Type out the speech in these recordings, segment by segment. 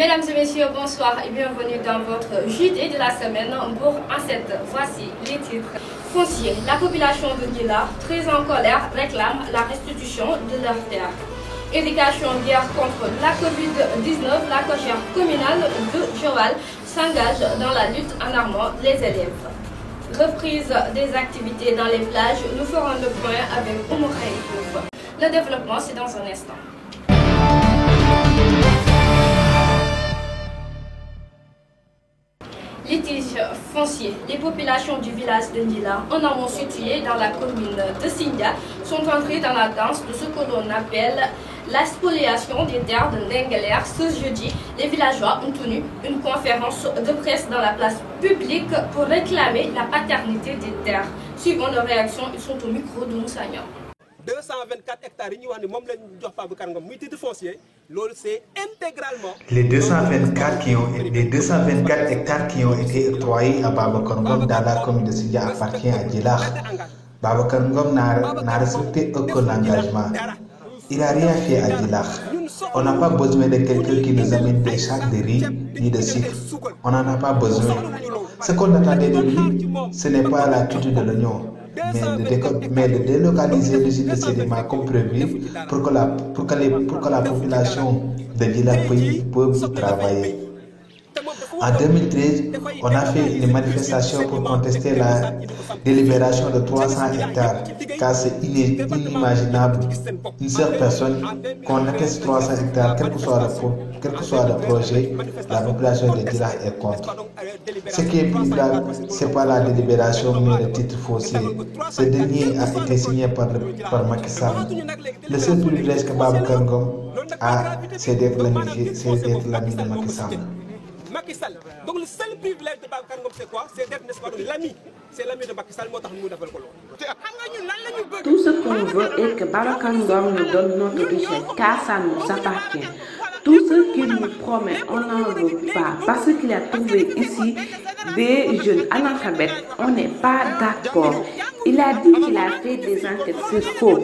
Mesdames et messieurs, bonsoir et bienvenue dans votre JT de la semaine. Pour voici les titres. Foncier, la population de Ndjila, très en colère, réclame la restitution de leurs terres. Éducation, guerre contre la Covid-19, la cogère communale de Joal s'engage dans la lutte en armant les élèves. Reprise des activités dans les plages, nous ferons le point avec Oumou Khaïfouf. Le développement, c'est dans un instant. Litige foncier. Les populations du village de Ndjila, en amont situé dans la commune de Sindia, sont entrées dans la danse de ce que l'on appelle la spoliation des terres de Ndengler. Ce jeudi, les villageois ont tenu une conférence de presse dans la place publique pour réclamer la paternité des terres. Suivant leur réaction, ils sont au micro de Moussa Niang. 224 hectares, c'est intégralement. Les 224 hectares qui ont été octroyés à Babacar Ngom dans la commune de Sindia appartient à Djilakh. Babacar Ngom n'a respecté aucun engagement. Il n'a rien fait à Djilakh. On n'a pas besoin de quelqu'un qui nous amène des sacs de riz ni de sucre. On n'en a pas besoin. Ce qu'on attendait de lui, ce n'est pas la culture de l'oignon, mais de délocaliser l'usine de sédiments comme prévu pour que la population de Djilakh puisse travailler. En 2013, on a fait une manifestation pour contester la délibération de 300 hectares, car c'est inimaginable. Une seule personne qu'on atteste 300 hectares, quel que soit le projet, la population de Djilakh est contre. Ce qui est plus grave, ce n'est pas la délibération, mais le titre foncier. Ce dernier a été signé par Macky Sall. Le seul privilège que Babacar Ngom a, c'est d'être l'ami de Macky Sall. Macky Sall. Donc le seul privilège de Babacar Ngom, c'est quoi? C'est d'être, n'est-ce pas, l'ami. C'est l'ami de Macky Sall. Tout ce qu'on veut est que Babacar Ngom nous donne notre richesse, car ça nous appartient. Tout ce qu'il nous promet, on n'en veut pas, parce qu'il a trouvé ici des jeunes analphabètes. On n'est pas d'accord. Il a dit qu'il a fait des enquêtes, c'est faux.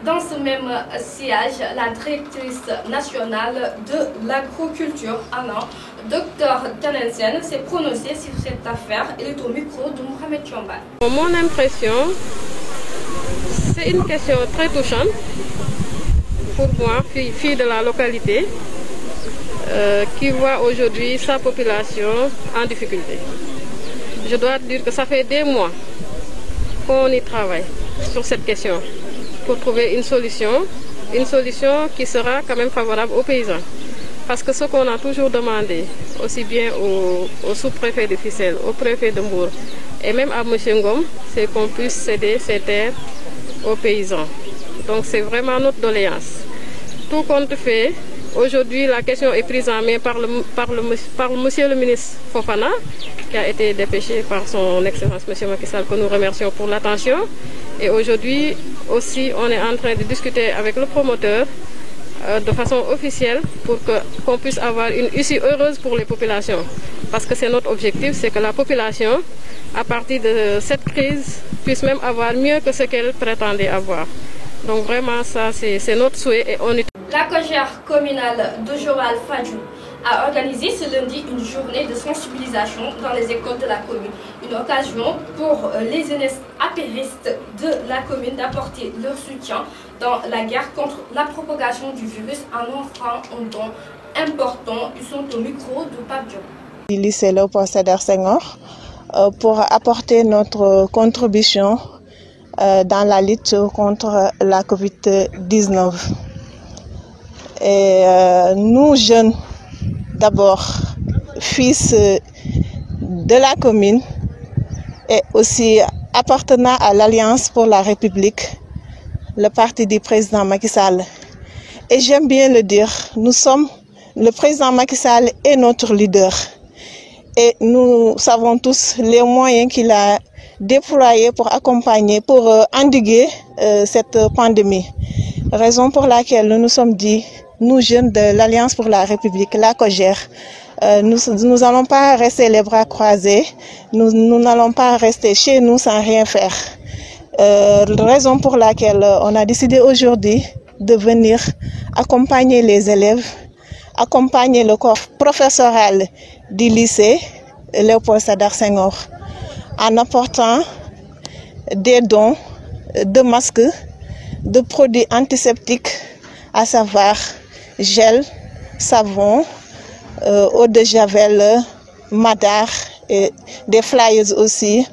Dans ce même siège, la directrice nationale de l'agroculture, Anna, Dr Tanensen, s'est prononcée sur cette affaire. Elle est au micro de Mohamed Chambal. Mon impression, c'est une question très touchante pour moi, fille de la localité, qui voit aujourd'hui sa population en difficulté. Je dois dire que ça fait des mois qu'on y travaille sur cette question, pour trouver une solution qui sera quand même favorable aux paysans. Parce que ce qu'on a toujours demandé, aussi bien au sous-préfet de Fissel, au préfet de Mbour, et même à M. Ngom, c'est qu'on puisse céder ces terres aux paysans. Donc c'est vraiment notre doléance. Tout compte fait, aujourd'hui la question est prise en main par monsieur le ministre Fofana, qui a été dépêché par son excellence M. Macky Sall, que nous remercions pour l'attention. Et aujourd'hui aussi, on est en train de discuter avec le promoteur de façon officielle pour qu'on puisse avoir une issue heureuse pour les populations. Parce que c'est notre objectif, c'est que la population, à partir de cette crise, puisse même avoir mieux que ce qu'elle prétendait avoir. Donc vraiment, ça c'est notre souhait et on est... La cogère communale de Joal Fadjou a organisé ce lundi une journée de sensibilisation dans les écoles de la commune. Une occasion pour les jeunesses apéristes de la commune d'apporter leur soutien dans la guerre contre la propagation du virus en offrant un don important. Ils sont au micro de Pape Diop. Lycée Léopold Sédar Senghor pour apporter notre contribution dans la lutte contre la Covid-19. Et nous, jeunes, d'abord, fils de la commune et aussi appartenant à l'Alliance pour la République, le parti du président Macky Sall. Et j'aime bien le dire, le président Macky Sall est notre leader. Et nous savons tous les moyens qu'il a déployés pour accompagner, pour endiguer cette pandémie. Raison pour laquelle nous nous sommes dit, nous jeunes de l'Alliance pour la République, la COJER, nous n'allons pas rester les bras croisés, nous n'allons pas rester chez nous sans rien faire. Raison pour laquelle on a décidé aujourd'hui de venir accompagner les élèves accompagner le corps professoral du lycée Léopold Sédar Senghor en apportant des dons de masques, de produits antiseptiques, à savoir gel, savon, eau de javel, madar et des flyers aussi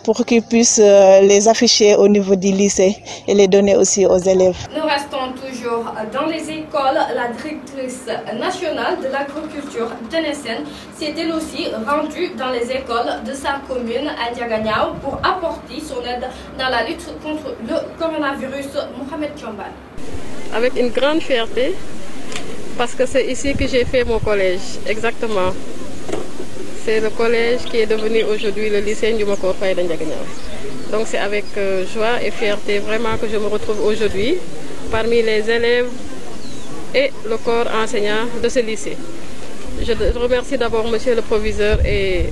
pour qu'ils puissent les afficher au niveau du lycée et les donner aussi aux élèves. Nous restons toujours dans les écoles. La directrice nationale de l'agriculture, Denesen, s'est elle aussi rendue dans les écoles de sa commune à Diaganiao pour apporter son aide dans la lutte contre le coronavirus. Mohamed Chambal. Avec une grande fierté, parce que c'est ici que j'ai fait mon collège, exactement. C'est le collège qui est devenu aujourd'hui le lycée Ndioumako Faye de Ndiaganiao. Donc c'est avec joie et fierté vraiment que je me retrouve aujourd'hui parmi les élèves et le corps enseignant de ce lycée. Je remercie d'abord monsieur le proviseur et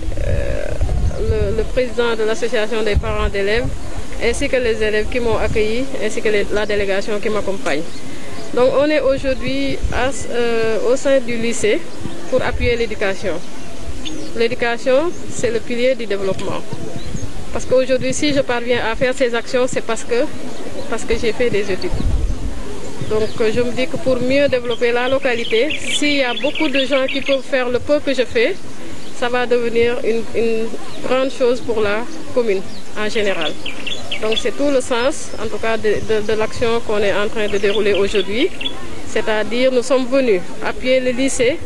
le président de l'association des parents d'élèves, ainsi que les élèves qui m'ont accueilli, ainsi que la délégation qui m'accompagne. Donc on est aujourd'hui au sein du lycée pour appuyer l'éducation. L'éducation, c'est le pilier du développement. Parce qu'aujourd'hui, si je parviens à faire ces actions, c'est parce que j'ai fait des études. Donc je me dis que pour mieux développer la localité, s'il y a beaucoup de gens qui peuvent faire le peu que je fais, ça va devenir une grande chose pour la commune en général. Donc c'est tout le sens, en tout cas, de l'action qu'on est en train de dérouler aujourd'hui. C'est-à-dire, nous sommes venus appuyer le lycée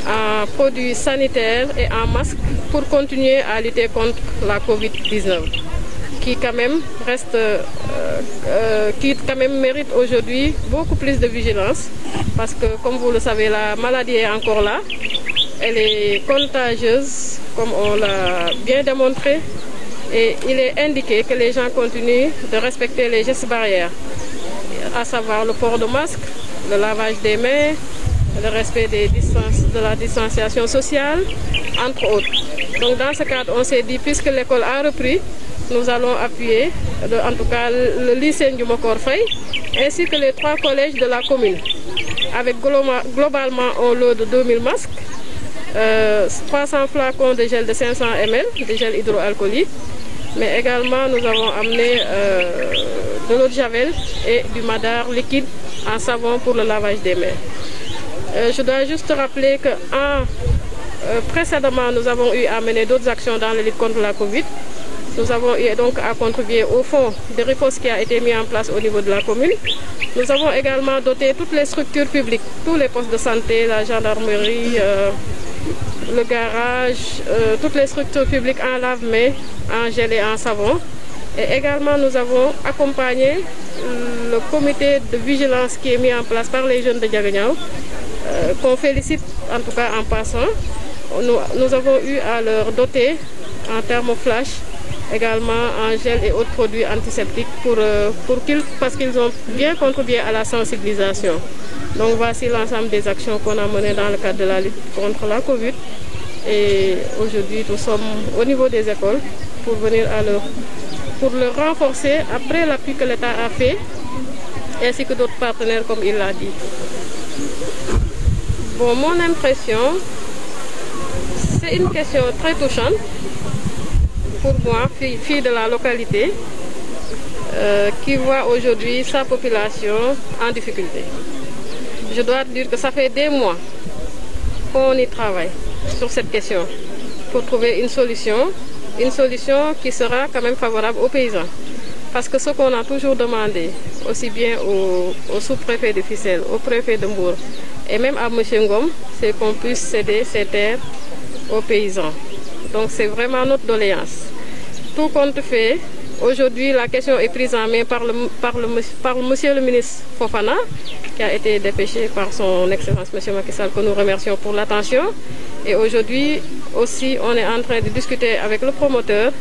en produits sanitaires et en masques pour continuer à lutter contre la Covid-19, qui quand même mérite aujourd'hui beaucoup plus de vigilance, parce que comme vous le savez, la maladie est encore là, elle est contagieuse comme on l'a bien démontré, et il est indiqué que les gens continuent de respecter les gestes barrières, à savoir le port de masque, le lavage des mains, le respect de la distanciation sociale, entre autres. Donc dans ce cadre, on s'est dit, puisque l'école a repris, nous allons appuyer, en tout cas le lycée Ndioumako Faye, ainsi que les 3 collèges de la commune, avec globalement un lot de 2000 masques, 300 flacons de gel de 500 ml, de gel hydroalcoolique, mais également nous avons amené de l'eau de javel et du madar liquide en savon pour le lavage des mains. Je dois juste rappeler que précédemment, nous avons eu à mener d'autres actions dans la lutte contre la Covid. Nous avons eu donc à contribuer au fonds de riposte qui a été mis en place au niveau de la commune. Nous avons également doté toutes les structures publiques, tous les postes de santé, la gendarmerie, le garage, toutes les structures publiques en lave-mains, en gel et en savon. Et également, nous avons accompagné le comité de vigilance qui est mis en place par les jeunes de Diaganiao, qu'on félicite en tout cas en passant. Nous avons eu à leur doter en thermoflash, également en gel et autres produits antiseptiques parce qu'ils ont bien contribué à la sensibilisation. Donc voici l'ensemble des actions qu'on a menées dans le cadre de la lutte contre la Covid. Et aujourd'hui, nous sommes au niveau des écoles pour venir pour le renforcer après l'appui que l'État a fait, ainsi que d'autres partenaires comme il l'a dit. Bon, mon impression, c'est une question très touchante pour moi, fille de la localité, qui voit aujourd'hui sa population en difficulté. Je dois dire que ça fait des mois qu'on y travaille sur cette question pour trouver une solution qui sera quand même favorable aux paysans. Parce que ce qu'on a toujours demandé, aussi bien au sous-préfet de Fissel, au préfet de Mbour, et même à M. Ngom, c'est qu'on puisse céder ces terres aux paysans. Donc c'est vraiment notre doléance. Tout compte fait, aujourd'hui la question est prise en main par monsieur le ministre Fofana, qui a été dépêché par son Excellence M. Macky Sall, que nous remercions pour l'attention. Et aujourd'hui aussi, on est en train de discuter avec le promoteur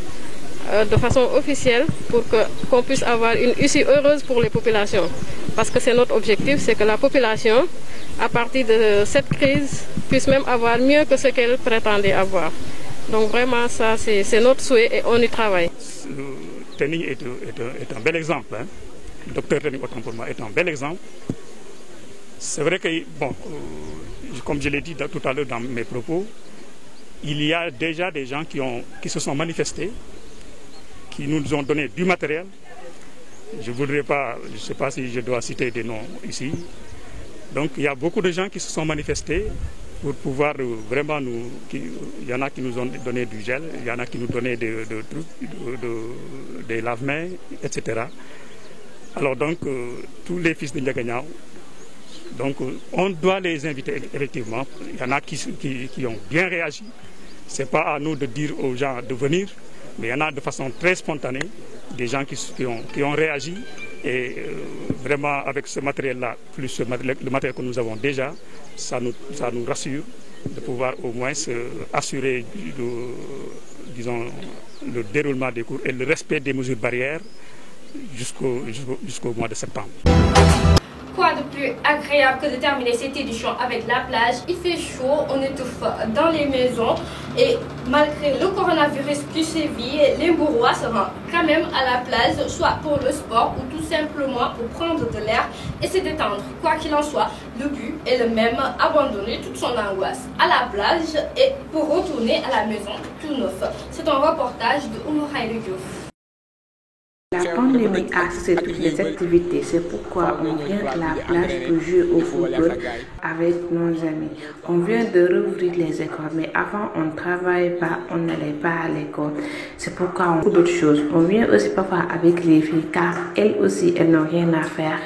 de façon officielle pour qu'on puisse avoir une issue heureuse pour les populations. Parce que c'est notre objectif, c'est que la population, à partir de cette crise, puisse même avoir mieux que ce qu'elle prétendait avoir. Donc vraiment, ça, c'est notre souhait et on y travaille. Tening est un bel exemple. Hein. Le docteur Tening, autant pour moi, est un bel exemple. C'est vrai que, bon, comme je l'ai dit tout à l'heure dans mes propos, il y a déjà des gens qui se sont manifestés, qui nous ont donné du matériel. Je ne sais pas si je dois citer des noms ici. Donc il y a beaucoup de gens qui se sont manifestés pour pouvoir vraiment il y en a qui nous ont donné du gel, il y en a qui nous donnaient des lave-mains, etc. Alors donc tous les fils de Ndiaganiao, donc on doit les inviter effectivement. Il y en a qui ont bien réagi. Ce n'est pas à nous de dire aux gens de venir, mais il y en a de façon très spontanée des gens qui ont réagi. Et vraiment avec ce matériel-là, plus le matériel que nous avons déjà, ça nous rassure de pouvoir au moins assurer disons, le déroulement des cours et le respect des mesures barrières jusqu'au mois de septembre. Quoi de plus agréable que de terminer cette édition avec la plage? Il fait chaud, on étouffe dans les maisons et malgré le coronavirus qui sévit, les Mbourois se rendent quand même à la plage, soit pour le sport ou tout simplement pour prendre de l'air et se détendre. Quoi qu'il en soit, le but est le même, abandonner toute son angoisse à la plage et pour retourner à la maison tout neuf. C'est un reportage de Oumouraï Diouf. La pandémie a cessé toutes les activités, c'est pourquoi on vient à la plage pour jouer au football avec nos amis. On vient de rouvrir les écoles, mais avant on ne travaillait pas, on n'allait pas à l'école. C'est pourquoi on fait d'autres choses. On vient aussi parfois avec les filles, car elles aussi, elles n'ont rien à faire.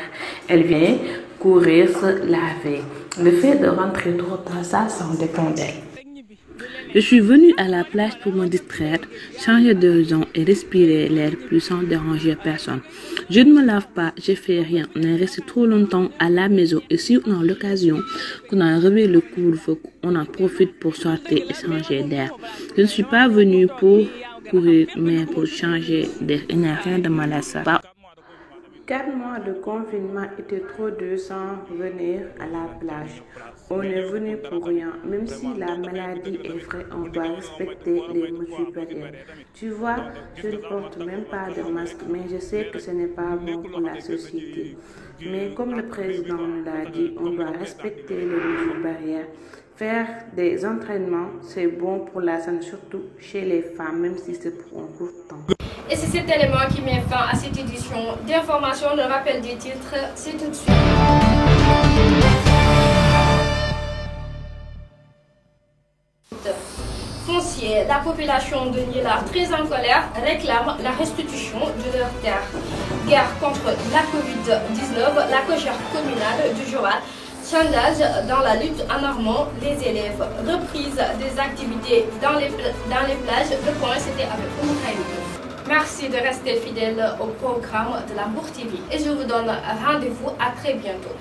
Elles viennent courir, se laver. Le fait de rentrer trop tard, ça dépend d'elles. Je suis venue à la plage pour me distraire, changer d'horizon et respirer l'air plus sans déranger personne. Je ne me lave pas, je fais rien. On est resté trop longtemps à la maison et si on a l'occasion qu'on a revu le couvre-feu, on en profite pour sortir et changer d'air. Je ne suis pas venue pour courir, mais pour changer d'air. Il n'y a rien de mal à ça. 4 mois de confinement étaient trop dur sans venir à la plage. On est venu pour rien. Même si la maladie est vraie, on doit respecter les mesures barrières. Tu vois, je ne porte même pas de masque, mais je sais que ce n'est pas bon pour la société. Mais comme le président l'a dit, on doit respecter les mesures barrières. Faire des entraînements, c'est bon pour la santé, surtout chez les femmes, même si c'est pour un court temps. Et c'est cet élément qui met fin à cette édition d'information. Le rappel des titres, c'est tout de suite. Foncier, la population de Niélar, très en colère, réclame la restitution de leurs terres. Guerre contre la Covid-19, la cogère communale du Joal s'engage dans la lutte en armant les élèves. Reprise des activités dans les plages. Le point, c'était avec Oumouraï Diouf. Merci de rester fidèle au programme de la Mbour TV et je vous donne rendez-vous à très bientôt.